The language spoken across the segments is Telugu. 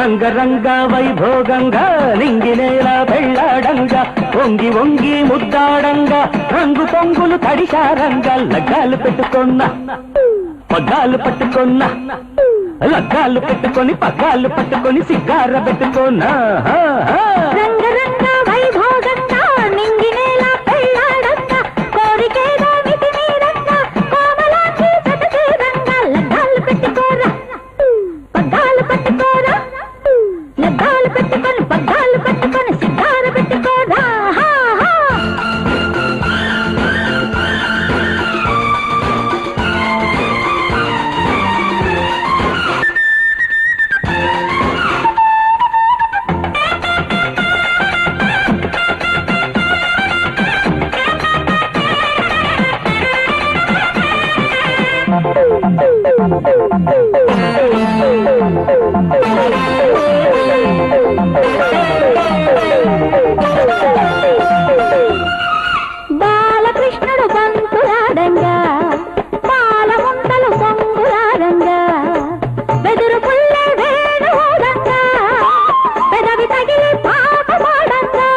రంగరంగ వైభోగంగా నింగినేలా పెళ్ళాడంగా వంగి వంగి ముద్దాడంగా రంగు పొంగులు తడిశారంగా లగ్గాలు పెట్టుకున్నా పగ్గాలు పట్టుకున్నా లగ్గాలు పెట్టుకొని పగ్గాలు పట్టుకొని సిగ్గార పెట్టుకున్నా రంగరంగ వైభోగంగా నింగినేలా పెళ్ళాడంగా కోరికేదో మితి మీరంగా కోమలాంటి జతచేరంగా లగ్గాలు పెట్టుకోరా పగ్గాలు పట్టుకోరా లగ్గాలు పెట్టుకొని పగ్గాలు పట్టుకొని సిగ్గార పెట్టుకోరా బాలకృష్ణుడు బంతులాడంగా పాలముండలు పొంగులాడంగా బెదురు పుల్లె వేణుదంగా పెదవి తగిలి పాట పాడంగా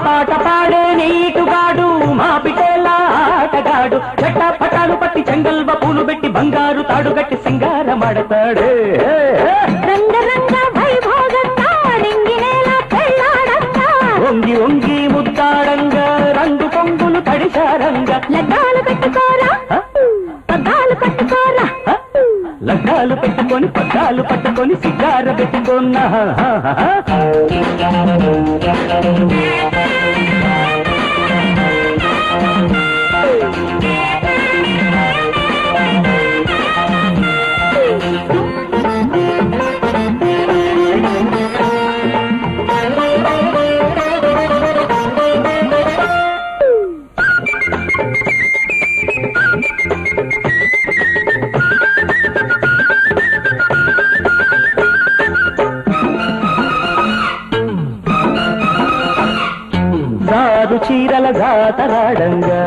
పాట పాడే నీటుగాడు మా పిటేలా ఆటగాడు చెట్ట పటాలు పట్టి చెంగల్వ పూలు పెట్టి బంగారు తాడు గట్టి సింగారమాడతాడు రంగరంగ వైభోగంగా నింగినేలా పెళ్ళాడంగా వంగి వంగి ముద్దాడంగా రంగు పొంగులు తడిశారంగా లగ్గాలు పెట్టుకోరా పగ్గాలు పట్టుకోరా లగ్గాలు పెట్టుకొని పగ్గాలు పట్టుకొని సిగార పెట్టుకున్నా జారు చీరల జాతరాడంగా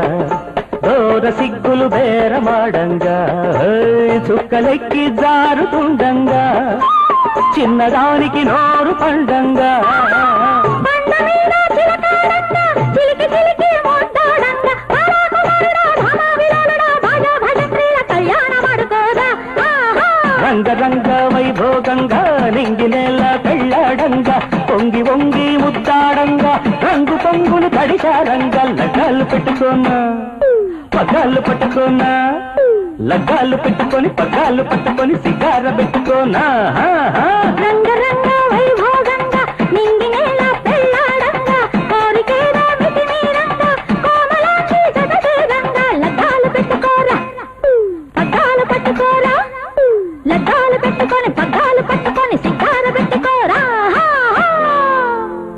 దోర సిగ్గులు బేరమాడంగా చుక్కలెక్కి జారుతుండంగా చిన్నదానికి నోరు పండంగా చిలికి చిలికి మోస్తాడంగా కళ్యాణమాడుకోదా రంగరంగ వైభోగంగా నింగినేలా పెళ్ళాడంగా వంగి వంగి ముద్దాడంగా రంగు పొంగులు తడిశారంగా లగ్గాలు పెట్టుకున్నా పగ్గాలు పట్టుకున్నా లగ్గాలు పెట్టుకొని పగ్గాలు పట్టుకొని సిగార పెట్టుకున్నా రంగరంగ